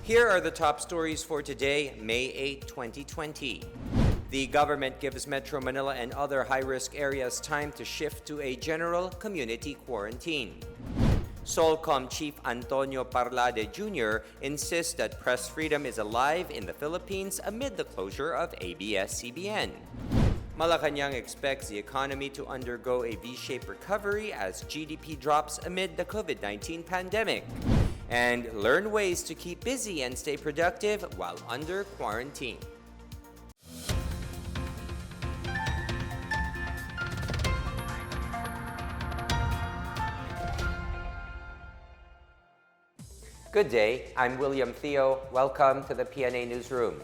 Here are the top stories for today, May 8, 2020. The government gives Metro Manila and other high-risk areas time to shift to a general community quarantine. Solcom Chief Antonio Parlade Jr. insists that press freedom is alive in the Philippines amid the closure of ABS-CBN. Malacanang expects the economy to undergo a V-shaped recovery as GDP drops amid the COVID-19 pandemic. And learn ways to keep busy and stay productive while under quarantine. Good day, I'm William Theo. Welcome to the PNA Newsroom.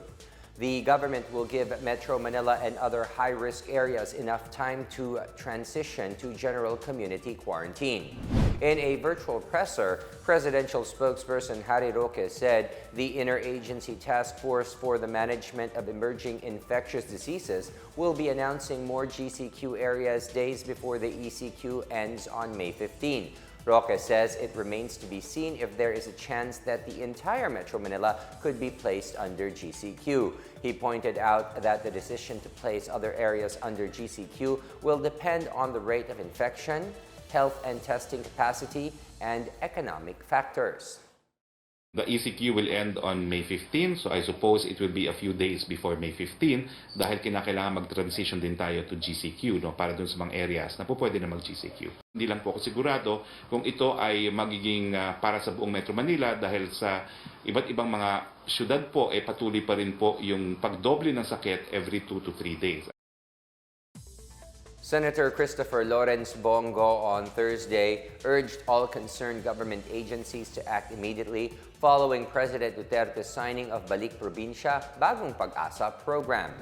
The government will give Metro Manila and other high-risk areas enough time to transition to general community quarantine. In a virtual presser, presidential spokesperson Harry Roque said the Interagency Task Force for the Management of Emerging Infectious Diseases will be announcing more GCQ areas days before the ECQ ends on May 15. Roque says it remains to be seen if there is a chance that the entire Metro Manila could be placed under GCQ. He pointed out that the decision to place other areas under GCQ will depend on the rate of infection, health and testing capacity, and economic factors. The ECQ will end on May 15, so I suppose it will be a few days before May 15 dahil kinakailangan mag-transition din tayo to GCQ, no, para dun sa mga areas na po pwede na mag-GCQ. Hindi lang po ako sigurado kung ito ay magiging para sa buong Metro Manila dahil sa iba't ibang mga syudad po patuloy pa rin po yung pagdoble ng sakit every 2 to 3 days. Senator Christopher Lawrence Bongo on Thursday urged all concerned government agencies to act immediately following President Duterte's signing of BALIK Probinsya Bagong Pag-asa program.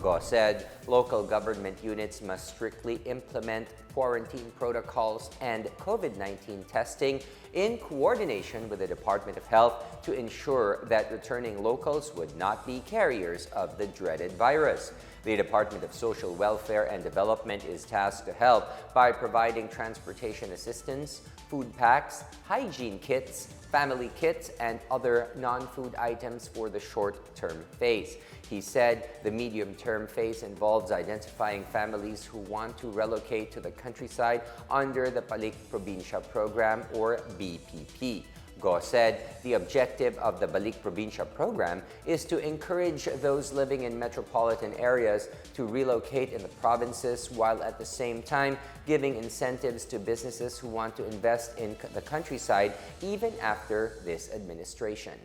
Go said local government units must strictly implement quarantine protocols and COVID-19 testing in coordination with the Department of Health to ensure that returning locals would not be carriers of the dreaded virus. The Department of Social Welfare and Development is tasked to help by providing transportation assistance, food packs, hygiene kits, family kits, and other non-food items for the short-term phase. He said the medium-term phase involves identifying families who want to relocate to the countryside under the BALIK Probinsya program or BPP. Go said the objective of the BALIK Probinsya program is to encourage those living in metropolitan areas to relocate in the provinces while at the same time giving incentives to businesses who want to invest in the countryside even after this administration.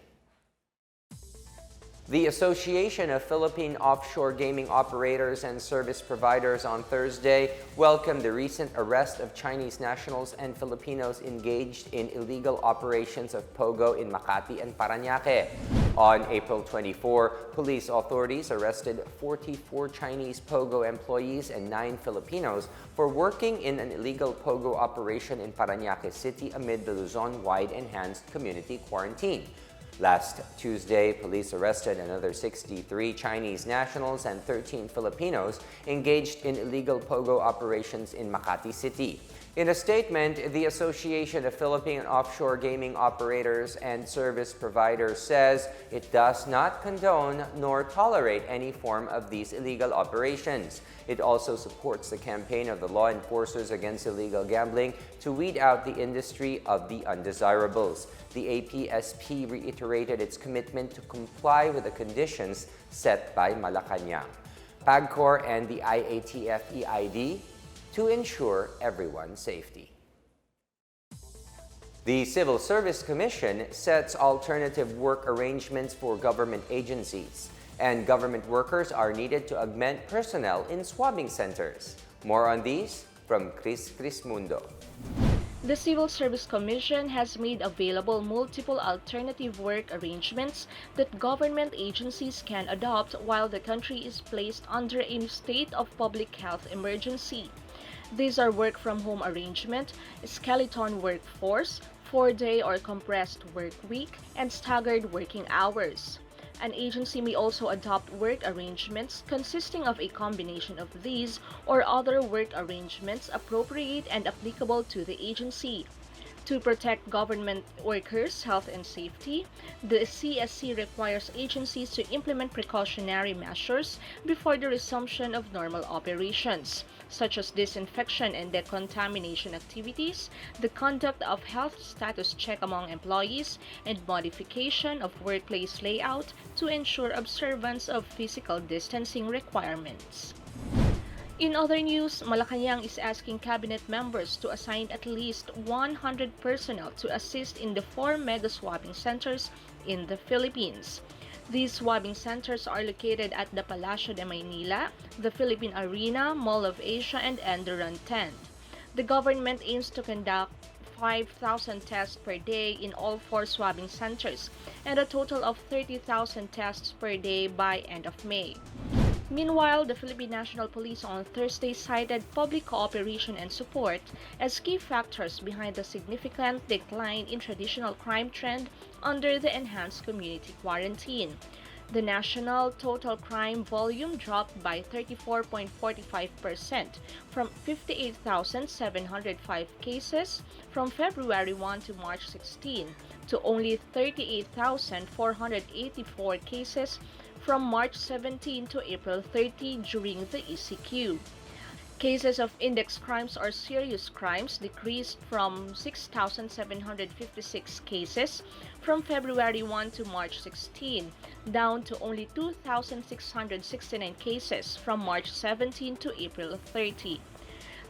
The Association of Philippine Offshore Gaming Operators and Service Providers on Thursday welcomed the recent arrest of Chinese nationals and Filipinos engaged in illegal operations of POGO in Makati and Parañaque. On April 24, police authorities arrested 44 Chinese POGO employees and 9 Filipinos for working in an illegal POGO operation in Parañaque City amid the Luzon-wide enhanced community quarantine. Last Tuesday, police arrested another 63 Chinese nationals and 13 Filipinos engaged in illegal POGO operations in Makati City. In a statement, the Association of Philippine Offshore Gaming Operators and Service Providers says it does not condone nor tolerate any form of these illegal operations. It also supports the campaign of the law enforcers against illegal gambling to weed out the industry of the undesirables. The APSP reiterated its commitment to comply with the conditions set by Malacanang, PAGCOR, and the IATF-EID to ensure everyone's safety. The Civil Service Commission sets alternative work arrangements for government agencies, and government workers are needed to augment personnel in swabbing centers. More on these from Chris Mundo. The Civil Service Commission has made available multiple alternative work arrangements that government agencies can adopt while the country is placed under a state of public health emergency. These are work-from-home arrangement, skeleton workforce, 4-day or compressed work week, and staggered working hours. An agency may also adopt work arrangements consisting of a combination of these or other work arrangements appropriate and applicable to the agency. To protect government workers' health and safety, the CSC requires agencies to implement precautionary measures before the resumption of normal operations, such as disinfection and decontamination activities, the conduct of health status check among employees, and modification of workplace layout to ensure observance of physical distancing requirements. In other news, Malacanang is asking cabinet members to assign at least 100 personnel to assist in the 4 mega swabbing centers in the Philippines. These swabbing centers are located at the Palacio de Manila, the Philippine Arena, Mall of Asia, and Enduran 10. The government aims to conduct 5,000 tests per day in all 4 swabbing centers and a total of 30,000 tests per day by end of May. Meanwhile, the Philippine National Police on Thursday cited public cooperation and support as key factors behind the significant decline in traditional crime trend under the enhanced community quarantine. The national total crime volume dropped by 34.45% from 58,705 cases from February 1 to March 16 to only 38,484 cases from March 17 to April 30 during the ECQ. Cases of index crimes or serious crimes decreased from 6,756 cases from February 1 to March 16, down to only 2,669 cases from March 17 to April 30.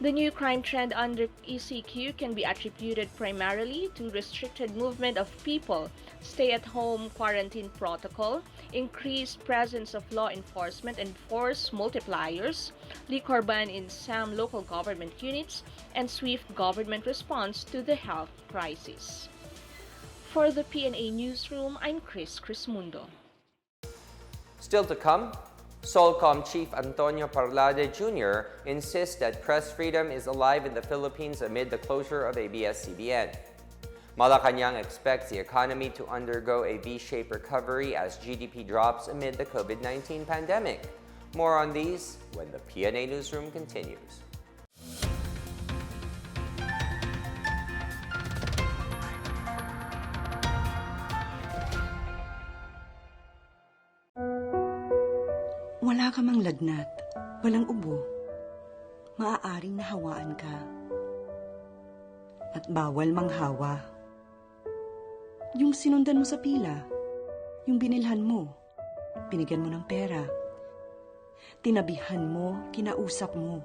The new crime trend under ECQ can be attributed primarily to restricted movement of people, stay-at-home quarantine protocol, increased presence of law enforcement and force multipliers, liquor ban in some local government units, and swift government response to the health crisis. For the PNA Newsroom, I'm Chris Crismundo. Still to come, Solcom Chief Antonio Parlade Jr. insists that press freedom is alive in the Philippines amid the closure of ABS-CBN. Malacanang expects the economy to undergo a V-shaped recovery as GDP drops amid the COVID-19 pandemic. More on these when the PNA Newsroom continues. Wala ka mang lagnat, walang ubo, maaaring nahawaan ka. At bawal manghawa. Yung sinundan mo sa pila, yung binilhan mo, binigyan mo ng pera, tinabihan mo, kinausap mo,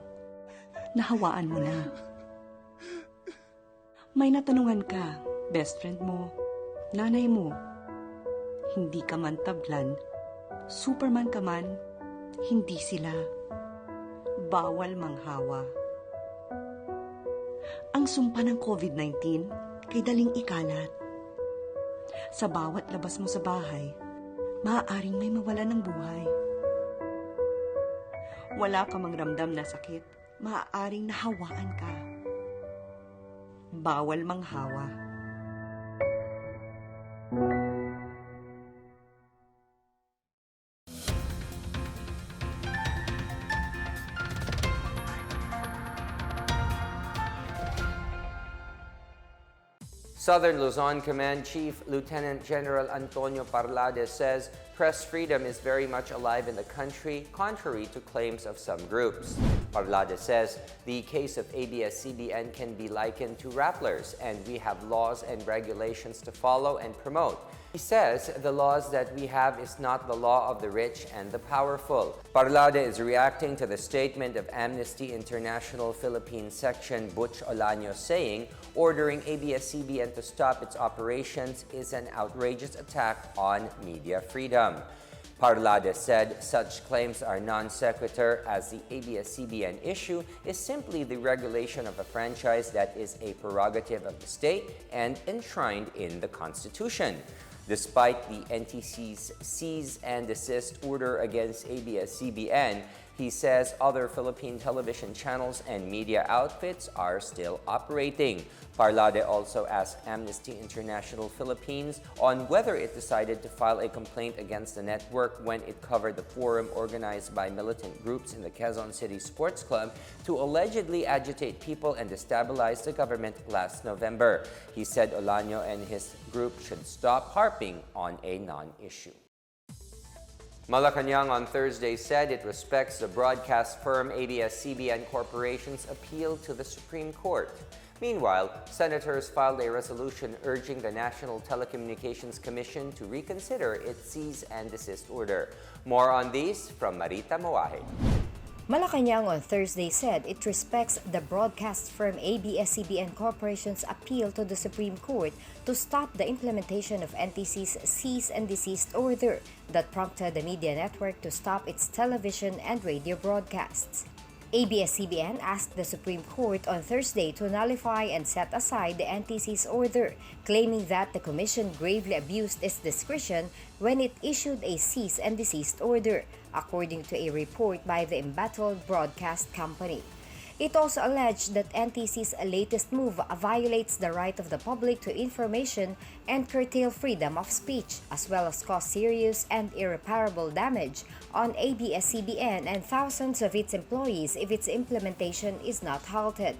nahawaan mo na. May natanungan ka, best friend mo, nanay mo, hindi ka man tablan, superman ka man, hindi sila. Bawal manghawa. Ang sumpa ng COVID-19 kay daling ikalat. Sa bawat labas mo sa bahay, maaaring may mawala ng buhay. Wala ka mang ramdam na sakit, maaaring nahawaan ka. Bawal manghawa. Southern Luzon Command Chief Lieutenant General Antonio Parlade says press freedom is very much alive in the country, contrary to claims of some groups. Parlade says the case of ABS-CBN can be likened to Rapplers, and we have laws and regulations to follow and promote. He says the laws that we have is not the law of the rich and the powerful. Parlade is reacting to the statement of Amnesty International Philippine Section Butch Olaño saying ordering ABS-CBN to stop its operations is an outrageous attack on media freedom. Parlade said such claims are non sequitur as the ABS-CBN issue is simply the regulation of a franchise that is a prerogative of the state and enshrined in the Constitution. Despite the NTC's cease and desist order against ABS-CBN, He says other Philippine television channels and media outfits are still operating. Parlade also asked Amnesty International Philippines on whether it decided to file a complaint against the network when it covered the forum organized by militant groups in the Quezon City Sports Club to allegedly agitate people and destabilize the government last November. He said Olaño and his group should stop harping on a non-issue. Malacanang on Thursday said it respects the broadcast firm ABS-CBN Corporation's appeal to the Supreme Court. Meanwhile, senators filed a resolution urging the National Telecommunications Commission to reconsider its cease and desist order. More on these from Marita Moahe. Malacanang on Thursday said it respects the broadcast firm ABS-CBN Corporation's appeal to the Supreme Court to stop the implementation of NTC's cease and desist order that prompted the media network to stop its television and radio broadcasts. ABS-CBN asked the Supreme Court on Thursday to nullify and set aside the NTC's order, claiming that the Commission gravely abused its discretion when it issued a cease and desist order, according to a report by the embattled broadcast company. It also alleged that NTC's latest move violates the right of the public to information and curtail freedom of speech, as well as cause serious and irreparable damage on ABS-CBN and thousands of its employees if its implementation is not halted.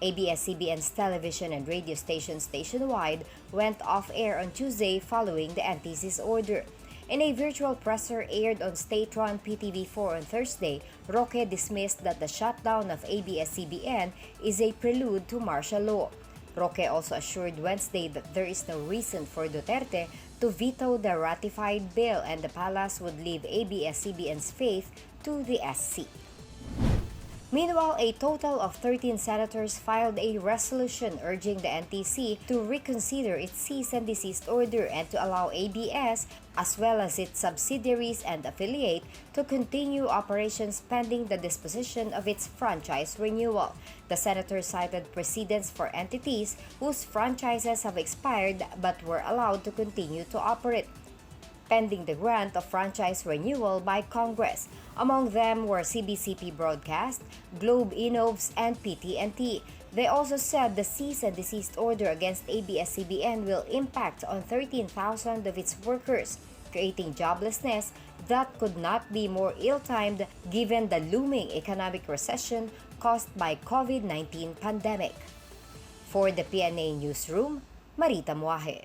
ABS-CBN's television and radio stations nationwide went off-air on Tuesday following the NTC's order. In a virtual presser aired on state-run PTV4 on Thursday, Roque dismissed that the shutdown of ABS-CBN is a prelude to martial law. Roque also assured Wednesday that there is no reason for Duterte to veto the ratified bill and the palace would leave ABS-CBN's faith to the SC. Meanwhile, a total of 13 senators filed a resolution urging the NTC to reconsider its cease and desist order and to allow ABS, as well as its subsidiaries and affiliate, to continue operations pending the disposition of its franchise renewal. The senators cited precedents for entities whose franchises have expired but were allowed to continue to operate, pending the grant of franchise renewal by Congress. Among them were CBCP Broadcast, Globe Innoves, and PT&T. They also said the cease and desist order against ABS-CBN will impact on 13,000 of its workers, creating joblessness that could not be more ill-timed given the looming economic recession caused by COVID-19 pandemic. For the PNA Newsroom, Marita Moahe.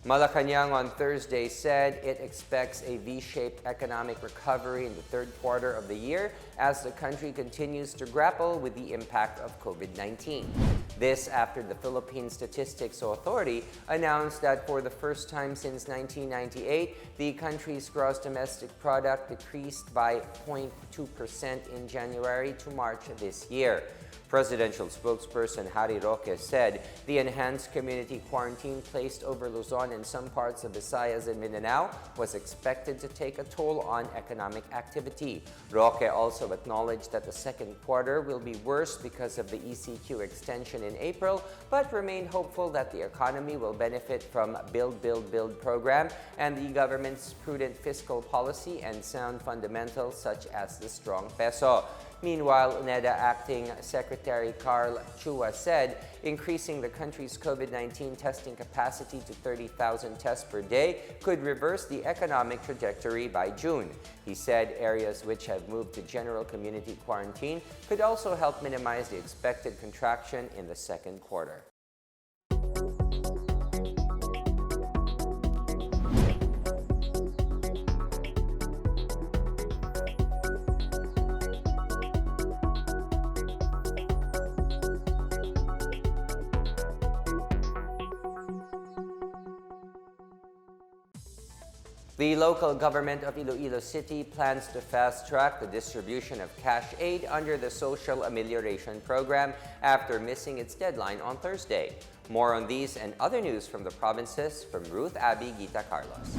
Malacanang on Thursday said it expects a V-shaped economic recovery in the third quarter of the year as the country continues to grapple with the impact of COVID-19. This after the Philippine Statistics Authority announced that for the first time since 1998, the country's gross domestic product decreased by 0.2% in January to March this year. Presidential spokesperson Harry Roque said the enhanced community quarantine placed over Luzon and some parts of Visayas and Mindanao was expected to take a toll on economic activity. Roque also acknowledged that the second quarter will be worse because of the ECQ extension in April, but remained hopeful that the economy will benefit from Build, Build, Build program and the government's prudent fiscal policy and sound fundamentals such as the strong peso. Meanwhile, NEDA Acting Secretary Carl Chua said increasing the country's COVID-19 testing capacity to 30,000 tests per day could reverse the economic trajectory by June. He said areas which have moved to general community quarantine could also help minimize the expected contraction in the second quarter. The local government of Iloilo City plans to fast-track the distribution of cash aid under the Social Amelioration Program after missing its deadline on Thursday. More on these and other news from the provinces from Ruth Abby Gita Carlos.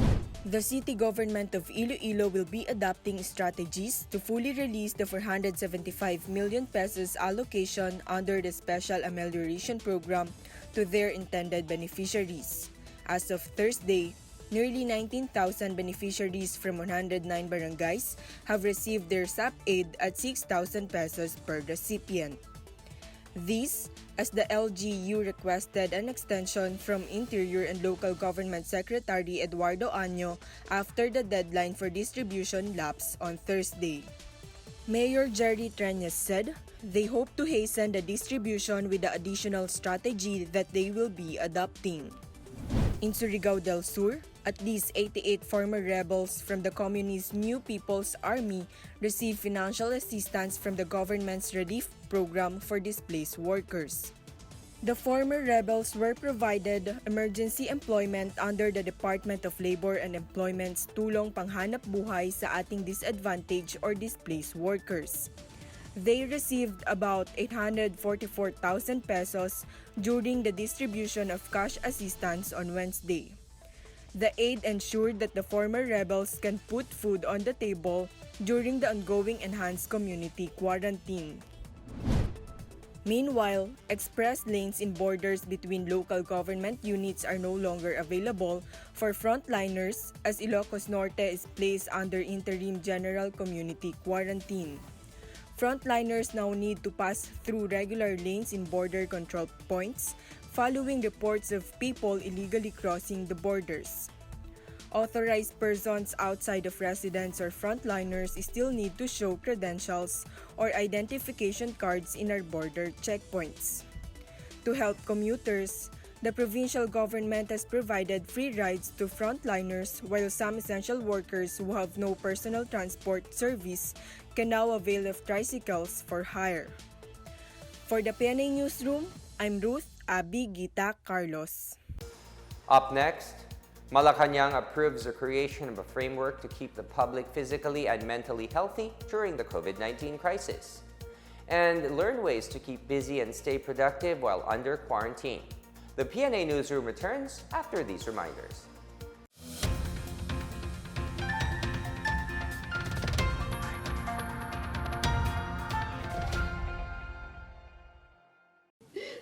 The city government of Iloilo will be adopting strategies to fully release the 475 million pesos allocation under the Special Amelioration Program to their intended beneficiaries. As of Thursday, Nearly 19,000 beneficiaries from 109 barangays have received their SAP aid at 6,000 pesos per recipient. This, as the LGU requested an extension from Interior and Local Government Secretary Eduardo Año after the deadline for distribution lapsed on Thursday. Mayor Jerry Treñas said they hope to hasten the distribution with the additional strategy that they will be adopting. In Surigao del Sur, at least 88 former rebels from the Communist New People's Army received financial assistance from the government's relief program for displaced workers. The former rebels were provided emergency employment under the Department of Labor and Employment's Tulong Panghanap Buhay sa Ating Disadvantaged or Displaced Workers. They received about 844,000 pesos during the distribution of cash assistance on Wednesday. The aid ensured that the former rebels can put food on the table during the ongoing enhanced community quarantine. Meanwhile, express lanes in borders between local government units are no longer available for frontliners as ILOCOS NORTE is placed under interim general community quarantine. Frontliners now need to pass through regular lanes in border control points following reports of people illegally crossing the borders. Authorized persons outside of residents or frontliners still need to show credentials or identification cards in our border checkpoints. To help commuters, the provincial government has provided free rides to frontliners while some essential workers who have no personal transport service can now avail of tricycles for hire. For the PNA Newsroom, I'm Ruth Abby Gita Carlos. Up next, Malacanang approves the creation of a framework to keep the public physically and mentally healthy during the COVID-19 crisis. And learn ways to keep busy and stay productive while under quarantine. The PNA Newsroom returns after these reminders.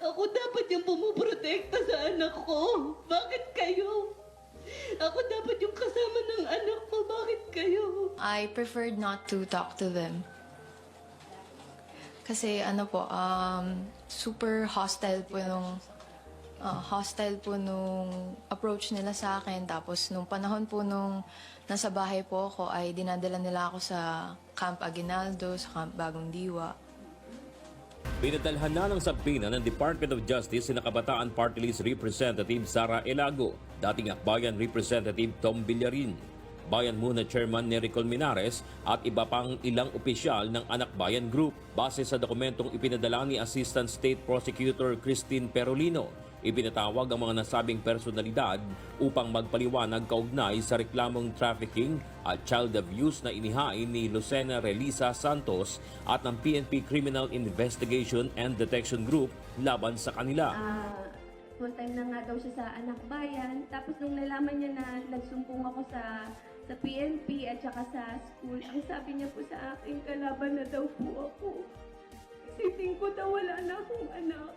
Ako dapat yung pumuprotekta sa anak ko. Bakit kayo? Ako dapat yung kasama ng anak ko. Bakit kayo? I preferred not to talk to them. Kasi super hostile po nung approach nila sa akin. Tapos nung panahon po nung nasa bahay po ako ay dinadala nila ako sa Camp Aguinaldo, sa Camp Bagong Diwa. Pinadalhan na ng sabina ng Department of Justice si Kabataan Party List Representative Sara Elago, dating Akbayan Representative Tom Villarin, Bayan Muna Chairman Nery Colmenares at iba pang ilang opisyal ng Anak Bayan Group. Base sa dokumentong ipinadala ni Assistant State Prosecutor Christine Perolino, ibinatawag ang mga nasabing personalidad upang magpaliwanag kaugnay sa reklamong trafficking at child abuse na inihain ni Lucena Relisa Santos at ng PNP Criminal Investigation and Detection Group laban sa kanila. Full time na nga daw siya sa Anak Bayan. Tapos nung nalaman niya na nagsumbong ako sa PNP at saka sa school, ang sabi niya po sa akin, kalaban na daw po ako. Isipin ko daw wala na akong anak.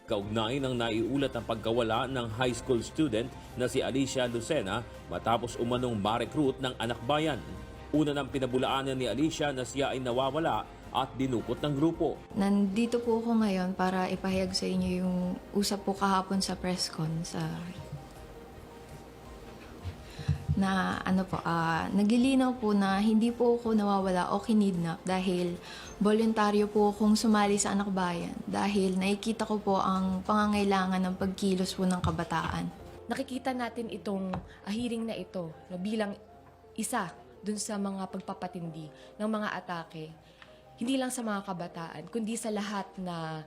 Kaugnay ng naiulat ang pagkawala ng high school student na si Alicia Lucena matapos umanong ma-recruit ng Anak Bayan. Una nang pinabulaanan ni Alicia na siya ay nawawala at dinukot ng grupo. Nandito po ako ngayon para ipahayag sa inyo yung usap po kahapon sa press con naglilinaw po na hindi po ako nawawala o kinidnap dahil voluntaryo po akong sumali sa Anak Bayan dahil nakikita ko po ang pangangailangan ng pagkilos po ng kabataan. Nakikita natin itong hearing na ito bilang isa dun sa mga pagpapatindi ng mga atake, hindi lang sa mga kabataan, kundi sa lahat na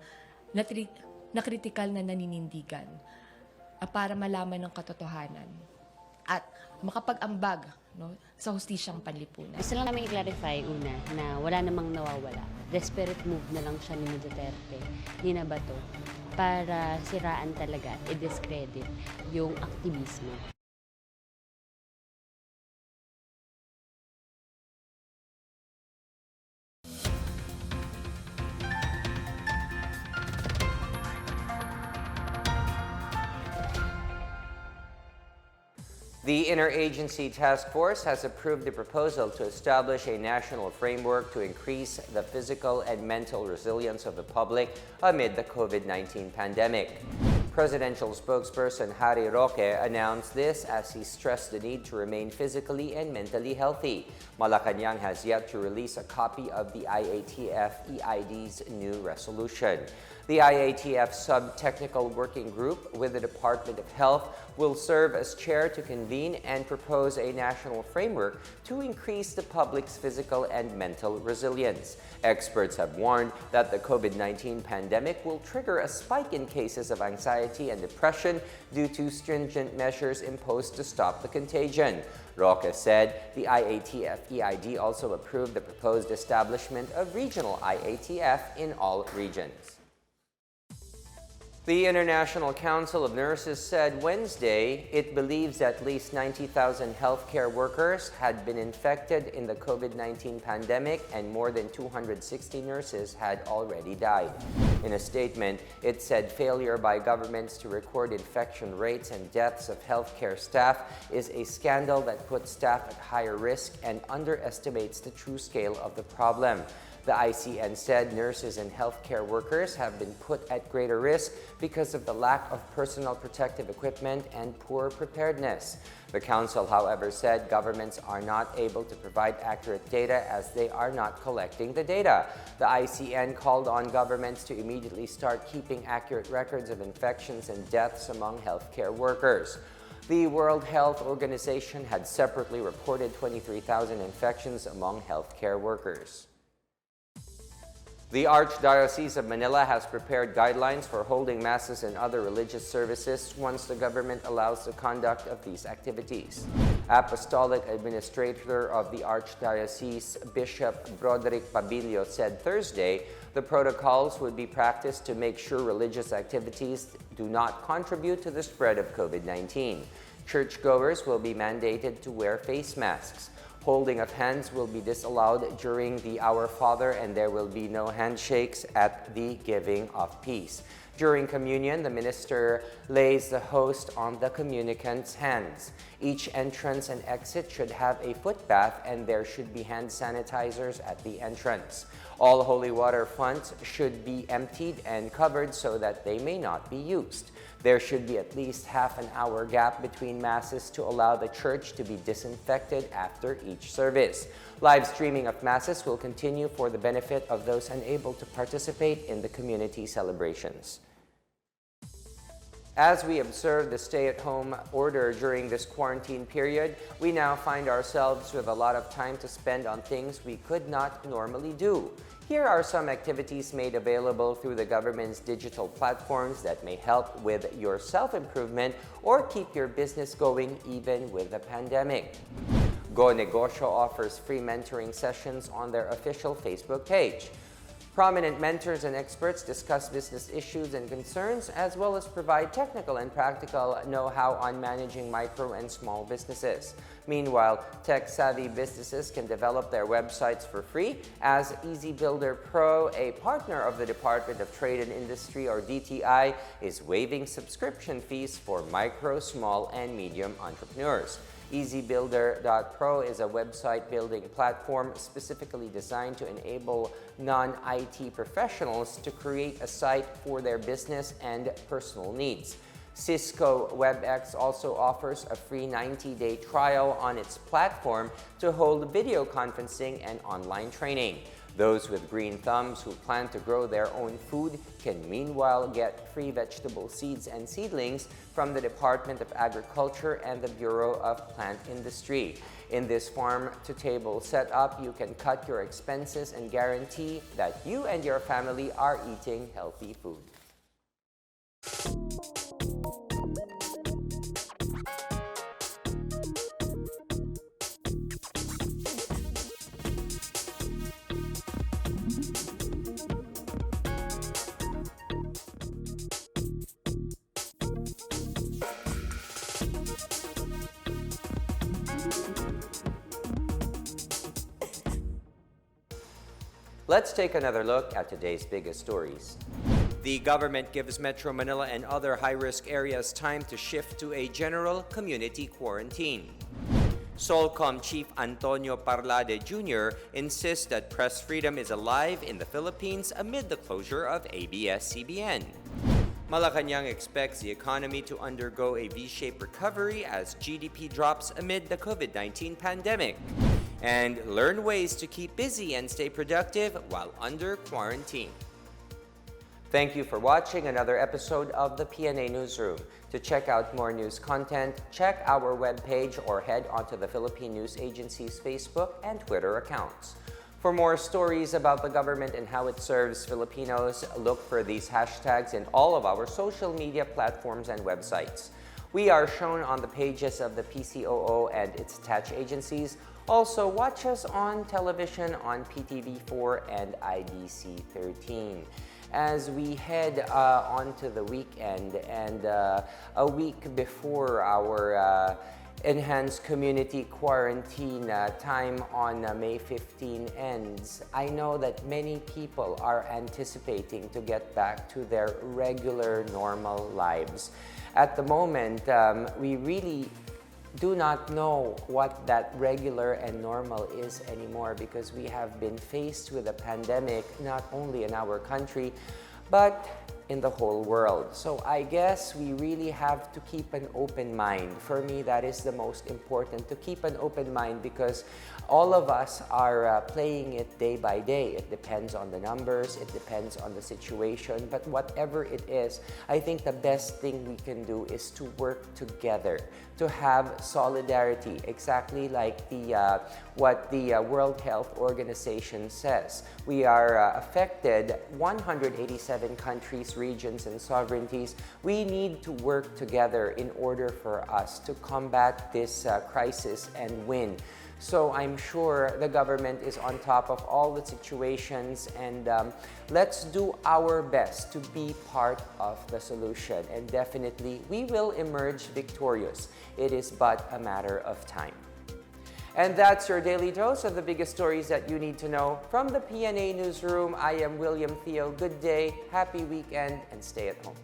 kritikal na naninindigan para malaman ng katotohanan at makapag-ambag sa hustisyang panlipunan. Gusto lang namin i-clarify una na wala namang nawawala. Desperate move na lang siya ni Duterte, ni Bato, para siraan talaga at i-discredit yung aktivismo. The Interagency Task Force has approved the proposal to establish a national framework to increase the physical and mental resilience of the public amid the COVID-19 pandemic. Presidential spokesperson Harry Roque announced this as he stressed the need to remain physically and mentally healthy. Malacanang has yet to release a copy of the IATF-EID's new resolution. The IATF Sub-Technical Working Group with the Department of Health will serve as chair to convene and propose a national framework to increase the public's physical and mental resilience. Experts have warned that the COVID-19 pandemic will trigger a spike in cases of anxiety and depression due to stringent measures imposed to stop the contagion. Roque said the IATF-EID also approved the proposed establishment of regional IATF in all regions. The International Council of Nurses said Wednesday it believes at least 90,000 healthcare workers had been infected in the COVID-19 pandemic and more than 260 nurses had already died. In a statement, it said failure by governments to record infection rates and deaths of healthcare staff is a scandal that puts staff at higher risk and underestimates the true scale of the problem. The ICN said nurses and healthcare workers have been put at greater risk because of the lack of personal protective equipment and poor preparedness. The council, however, said governments are not able to provide accurate data as they are not collecting the data. The ICN called on governments to immediately start keeping accurate records of infections and deaths among healthcare workers. The World Health Organization had separately reported 23,000 infections among healthcare workers. The Archdiocese of Manila has prepared guidelines for holding masses and other religious services once the government allows the conduct of these activities. Apostolic Administrator of the Archdiocese, Bishop Broderick Pabilio, said Thursday the protocols would be practiced to make sure religious activities do not contribute to the spread of COVID-19. Churchgoers will be mandated to wear face masks. Holding of hands will be disallowed during the Our Father, and there will be no handshakes at the giving of peace. During communion, the minister lays the host on the communicant's hands. Each entrance and exit should have a foot bath, and there should be hand sanitizers at the entrance. All holy water fonts should be emptied and covered so that they may not be used. There should be at least half an hour gap between masses to allow the church to be disinfected after each service. Live streaming of masses will continue for the benefit of those unable to participate in the community celebrations. As we observe the stay-at-home order during this quarantine period, we now find ourselves with a lot of time to spend on things we could not normally do. Here are some activities made available through the government's digital platforms that may help with your self-improvement or keep your business going even with the pandemic. Go Negosyo offers free mentoring sessions on their official Facebook page. Prominent mentors and experts discuss business issues and concerns, as well as provide technical and practical know-how on managing micro and small businesses. Meanwhile, tech-savvy businesses can develop their websites for free, as EasyBuilder Pro, a partner of the Department of Trade and Industry, or DTI, is waiving subscription fees for micro, small, and medium entrepreneurs. EasyBuilder.pro is a website building platform specifically designed to enable non-IT professionals to create a site for their business and personal needs. Cisco Webex also offers a free 90-day trial on its platform to hold video conferencing and online training. Those with green thumbs who plan to grow their own food can meanwhile get free vegetable seeds and seedlings from the Department of Agriculture and the Bureau of Plant Industry. In this farm-to-table setup, you can cut your expenses and guarantee that you and your family are eating healthy food. Let's take another look at today's biggest stories. The government gives Metro Manila and other high-risk areas time to shift to a general community quarantine. Solcom Chief Antonio Parlade Jr. insists that press freedom is alive in the Philippines amid the closure of ABS-CBN. Malacanang expects the economy to undergo a V-shaped recovery as GDP drops amid the COVID-19 pandemic. And learn ways to keep busy and stay productive while under quarantine. Thank you for watching another episode of the PNA Newsroom. To check out more news content, check our webpage or head onto the Philippine News Agency's Facebook and Twitter accounts. For more stories about the government and how it serves Filipinos, look for these hashtags in all of our social media platforms and websites. We are shown on the pages of the PCOO and its attached agencies. Also, watch us on television on PTV4 and IBC 13. As we head onto the weekend and a week before our enhanced community quarantine time on May 15 ends, I know that many people are anticipating to get back to their regular, normal lives. At the moment, we really do not know what that regular and normal is anymore because we have been faced with a pandemic not only in our country, but in the whole world. So I guess we really have to keep an open mind. For me, that is the most important, to keep an open mind because all of us are playing it day by day. It depends on the numbers, it depends on the situation, but whatever it is, I think the best thing we can do is to work together, to have solidarity, exactly like what the World Health Organization says. We are affected, 187 countries, regions, and sovereignties. We need to work together in order for us to combat this crisis and win. So I'm sure the government is on top of all the situations, and let's do our best to be part of the solution. And definitely, we will emerge victorious. It is but a matter of time. And that's your daily dose of the biggest stories that you need to know. From the PNA Newsroom, I am William Theo. Good day, happy weekend, and stay at home.